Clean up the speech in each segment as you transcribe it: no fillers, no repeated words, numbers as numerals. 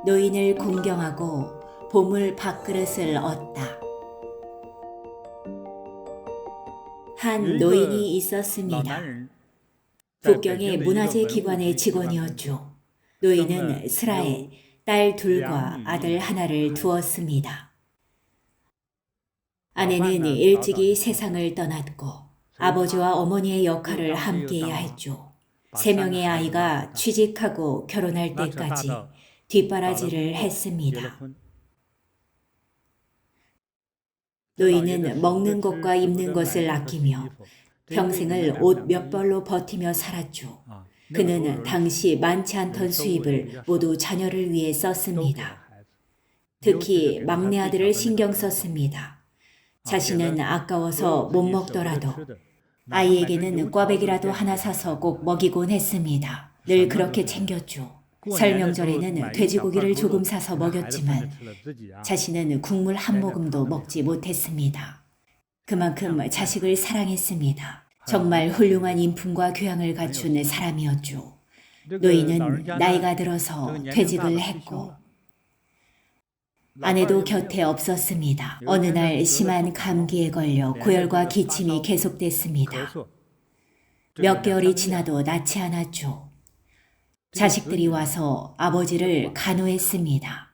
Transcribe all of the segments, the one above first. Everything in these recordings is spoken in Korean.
노인을 공경하고 보물 밥그릇을 얻다. 한 노인이 있었습니다. 북경의 문화재 기관의 직원이었죠. 노인은 슬하에 딸 둘과 아들 하나를 두었습니다. 아내는 일찍이 세상을 떠났고 아버지와 어머니의 역할을 함께해야 했죠. 3명의 아이가 취직하고 결혼할 때까지 뒷바라지를 했습니다. 노인은 먹는 것과 입는 것을 아끼며 평생을 옷 몇 벌로 버티며 살았죠. 그는 당시 많지 않던 수입을 모두 자녀를 위해 썼습니다. 특히 막내 아들을 신경 썼습니다. 자신은 아까워서 못 먹더라도 아이에게는 꽈배기라도 하나 사서 꼭 먹이곤 했습니다. 늘 그렇게 챙겼죠. 설 명절에는 돼지고기를 조금 사서 먹였지만 자신은 국물 한 모금도 먹지 못했습니다. 그만큼 자식을 사랑했습니다. 정말 훌륭한 인품과 교양을 갖춘 사람이었죠. 노인은 나이가 들어서 퇴직을 했고 아내도 곁에 없었습니다. 어느 날 심한 감기에 걸려 고열과 기침이 계속됐습니다. 몇 개월이 지나도 낫지 않았죠. 자식들이 와서 아버지를 간호했습니다.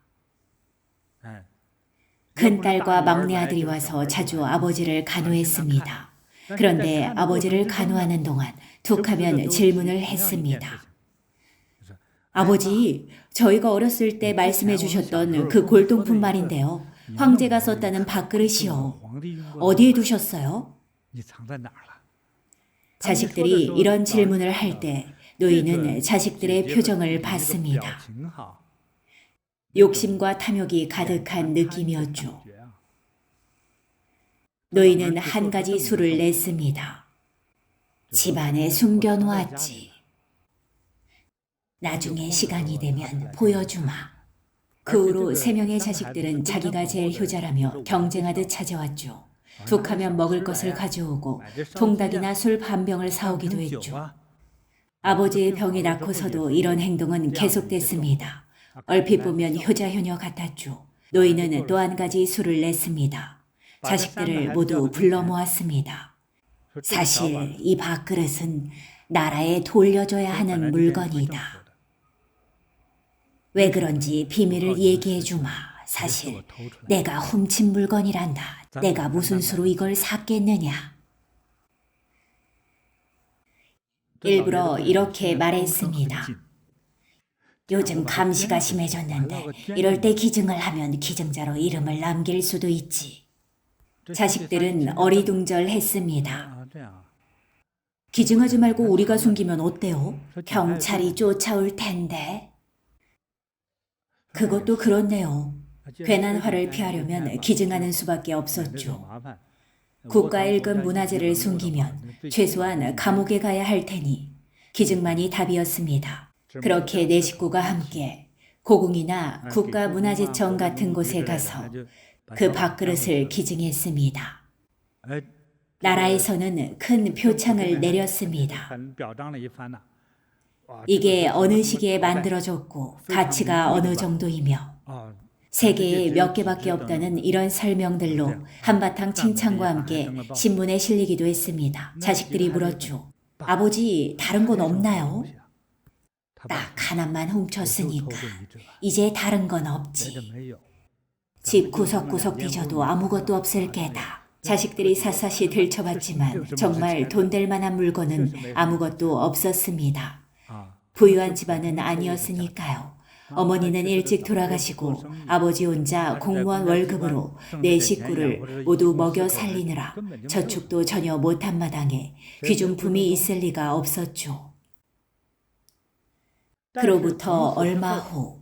큰딸과 막내 아들이 와서 자주 아버지를 간호했습니다. 그런데 아버지를 간호하는 동안 툭하면 질문을 했습니다. 아버지, 저희가 어렸을 때 말씀해 주셨던 그 골동품 말인데요. 황제가 썼다는 밥그릇이요. 어디에 두셨어요? 자식들이 이런 질문을 할 때 노인은 자식들의 표정을 봤습니다. 욕심과 탐욕이 가득한 느낌이었죠. 노인은 한 가지 수를 냈습니다. 집안에 숨겨놓았지. 나중에 시간이 되면 보여주마. 그 후로 3명의 자식들은 자기가 제일 효자라며 경쟁하듯 찾아왔죠. 툭하면 먹을 것을 가져오고 통닭이나 술 반 병을 사오기도 했죠. 아버지의 병이 낫고서도 이런 행동은 계속됐습니다. 얼핏 보면 효자효녀 같았죠. 노인은 또 한 가지 수를 냈습니다. 자식들을 모두 불러 모았습니다. 사실 이 밥그릇은 나라에 돌려줘야 하는 물건이다. 왜 그런지 비밀을 얘기해 주마. 사실 내가 훔친 물건이란다. 내가 무슨 수로 이걸 샀겠느냐. 일부러 이렇게 말했습니다. 요즘 감시가 심해졌는데 이럴 때 기증을 하면 기증자로 이름을 남길 수도 있지. 자식들은 어리둥절했습니다. 기증하지 말고 우리가 숨기면 어때요? 경찰이 쫓아올 텐데. 그것도 그렇네요. 괜한 화를 피하려면 기증하는 수밖에 없었죠. 국가 일금 문화재를 숨기면 최소한 감옥에 가야 할 테니 기증만이 답이었습니다. 그렇게 4식구가 함께 고궁이나 국가문화재청 같은 곳에 가서 그 밥그릇을 기증했습니다. 나라에서는 큰 표창을 내렸습니다. 이게 어느 시기에 만들어졌고 가치가 어느 정도이며 세계에 몇 개밖에 없다는 이런 설명들로 한바탕 칭찬과 함께 신문에 실리기도 했습니다. 자식들이 물었죠. 아버지, 다른 건 없나요? 딱 하나만 훔쳤으니까 이제 다른 건 없지. 집 구석구석 뒤져도 아무것도 없을 게다. 자식들이 샅샅이 들춰봤지만 정말 돈 될 만한 물건은 아무것도 없었습니다. 부유한 집안은 아니었으니까요. 어머니는 일찍 돌아가시고 아버지 혼자 공무원 월급으로 4식구를 모두 먹여 살리느라 저축도 전혀 못한 마당에 귀중품이 있을 리가 없었죠. 그로부터 얼마 후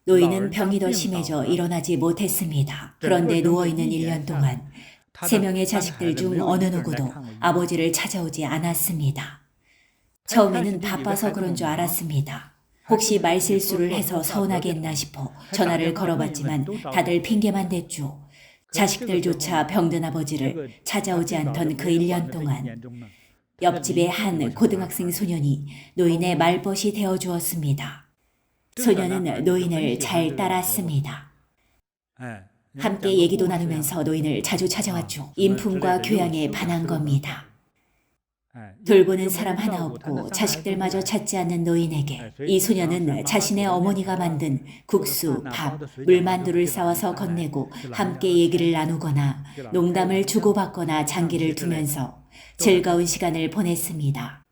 노인은 병이 더 심해져 일어나지 못했습니다. 그런데 누워있는 1년 동안 3명의 자식들 중 어느 누구도 아버지를 찾아오지 않았습니다. 처음에는 바빠서 그런 줄 알았습니다. 혹시 말실수를 해서 서운하겠나 싶어 전화를 걸어봤지만 다들 핑계만 댔죠. 자식들조차 병든 아버지를 찾아오지 않던 그 1년 동안 옆집의 한 고등학생 소년이 노인의 말벗이 되어주었습니다. 소녀는 노인을 잘 따랐습니다. 함께 얘기도 나누면서 노인을 자주 찾아왔죠. 인품과 교양에 반한 겁니다. 돌보는 사람 하나 없고 자식들마저 찾지 않는 노인에게 이 소녀는 자신의 어머니가 만든 국수, 밥, 물만두를 싸와서 건네고 함께 얘기를 나누거나 농담을 주고받거나 장기를 두면서 즐거운 시간을 보냈습니다.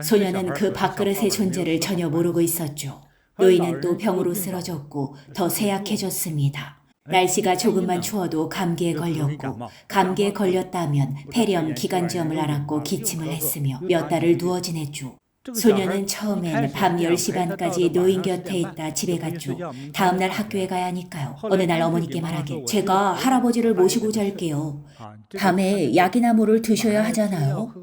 소녀는 그 밥그릇의 존재를 전혀 모르고 있었죠. 노인은 또 병으로 쓰러졌고 더 쇠약해졌습니다. 날씨가 조금만 추워도 감기에 걸렸고 감기에 걸렸다면 폐렴, 기관지염을 앓았고 기침을 했으며 몇 달을 누워 지냈죠. 소녀는 처음엔 밤 10시 반까지 노인 곁에 있다 집에 갔죠. 다음날 학교에 가야 하니까요. 어느 날 어머니께 말하길 제가 할아버지를 모시고 잘게요. 밤에 약이나 물을 드셔야 하잖아요.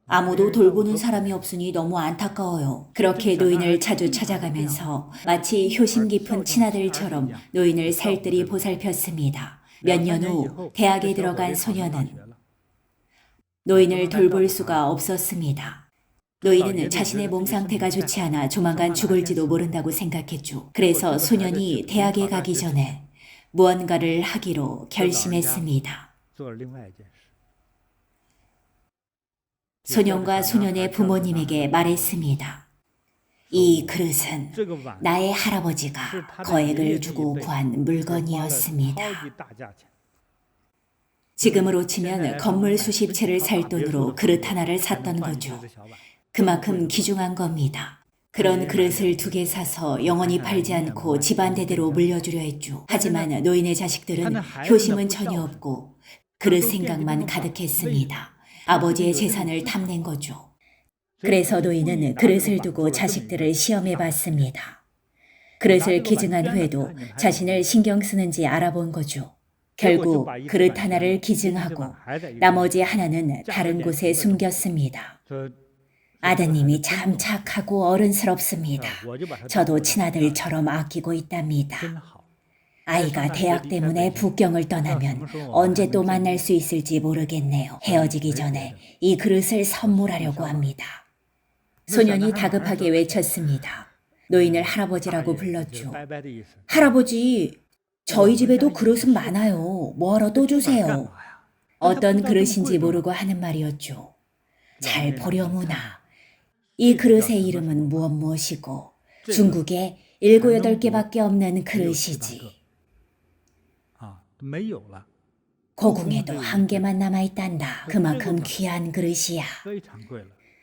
아무도 돌보는 사람이 없으니 너무 안타까워요. 그렇게 노인을 자주 찾아가면서 마치 효심 깊은 친아들처럼 노인을 살뜰히 보살폈습니다. 몇 년 후 대학에 들어간 소녀는 노인을 돌볼 수가 없었습니다. 노인은 자신의 몸 상태가 좋지 않아 조만간 죽을지도 모른다고 생각했죠. 그래서 소년이 대학에 가기 전에 무언가를 하기로 결심했습니다. 소년과 소년의 부모님에게 말했습니다. 이 그릇은 나의 할아버지가 거액을 주고 구한 물건이었습니다. 지금으로 치면 건물 수십 채를 살 돈으로 그릇 하나를 샀던 거죠. 그만큼 귀중한 겁니다. 그런 그릇을 2개 사서 영원히 팔지 않고 집안 대대로 물려주려 했죠. 하지만 노인의 자식들은 효심은 전혀 없고 그릇 생각만 가득했습니다. 아버지의 재산을 탐낸 거죠. 그래서 노인은 그릇을 두고 자식들을 시험해 봤습니다. 그릇을 기증한 후에도 자신을 신경 쓰는지 알아본 거죠. 결국 그릇 하나를 기증하고 나머지 하나는 다른 곳에 숨겼습니다. 아드님이 참 착하고 어른스럽습니다. 저도 친아들처럼 아끼고 있답니다. 아이가 대학 때문에 북경을 떠나면 언제 또 만날 수 있을지 모르겠네요. 헤어지기 전에 이 그릇을 선물하려고 합니다. 소년이 다급하게 외쳤습니다. 노인을 할아버지라고 불렀죠. 할아버지, 저희 집에도 그릇은 많아요. 뭐하러 또 주세요. 어떤 그릇인지 모르고 하는 말이었죠. 잘 보려무나. 이 그릇의 이름은 무엇이고 중국에 7, 8개밖에 없는 그릇이지. 고궁에도 1개만 남아있단다. 그만큼 귀한 그릇이야.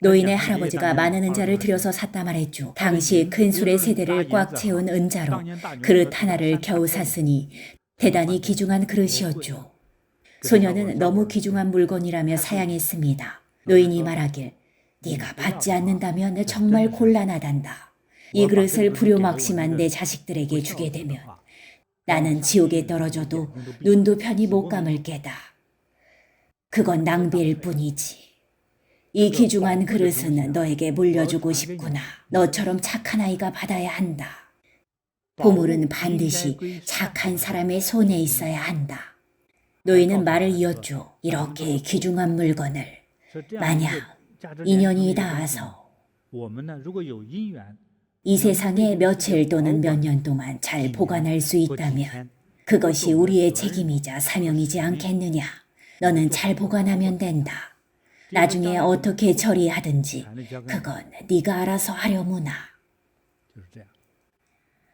노인의 할아버지가 많은 은자를 들여서 샀다 말했죠. 당시 큰 술의 세대를 꽉 채운 은자로 그릇 하나를 겨우 샀으니 대단히 귀중한 그릇이었죠. 소녀는 너무 귀중한 물건이라며 사양했습니다. 노인이 말하길 네가 받지 않는다면 정말 곤란하단다. 이 그릇을 불효막심한 내 자식들에게 주게 되면 나는 지옥에 떨어져도 눈도 편히 못 감을 게다. 그건 낭비일 뿐이지. 이 귀중한 그릇은 너에게 물려주고 싶구나. 너처럼 착한 아이가 받아야 한다. 보물은 반드시 착한 사람의 손에 있어야 한다. 노인은 말을 이었죠. 이렇게 귀중한 물건을 만약 인연이 닿아서 이 세상에 며칠 또는 몇 년 동안 잘 보관할 수 있다면 그것이 우리의 책임이자 사명이지 않겠느냐. 너는 잘 보관하면 된다. 나중에 어떻게 처리하든지 그건 네가 알아서 하려무나.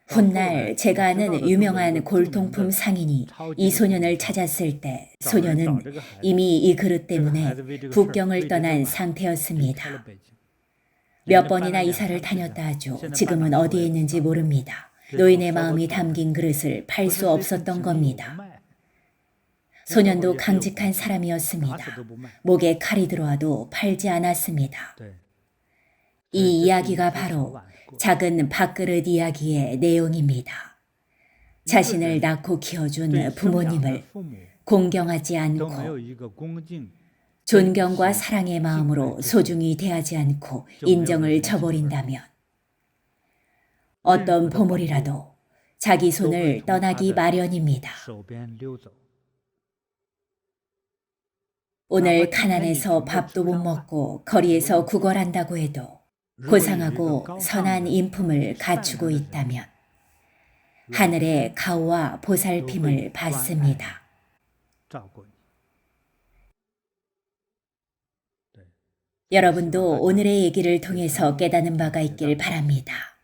훗날 제가 아는 유명한 골동품 상인이 이 소년을 찾았을 때 소년은 이미 이 그릇 때문에 북경을 떠난 상태였습니다. 몇 번이나 이사를 다녔다 하죠. 지금은 어디에 있는지 모릅니다. 노인의 마음이 담긴 그릇을 팔 수 없었던 겁니다. 소년도 강직한 사람이었습니다. 목에 칼이 들어와도 팔지 않았습니다. 이 이야기가 바로 작은 밥그릇 이야기의 내용입니다. 자신을 낳고 키워준 부모님을 공경하지 않고 존경과 사랑의 마음으로 소중히 대하지 않고 인정을 저버린다면 어떤 보물이라도 자기 손을 떠나기 마련입니다. 오늘 가난해서 밥도 못 먹고 거리에서 구걸한다고 해도 고상하고 선한 인품을 갖추고 있다면 하늘의 가호와 보살핌을 받습니다. 여러분도 오늘의 얘기를 통해서 깨닫는 바가 있길 바랍니다.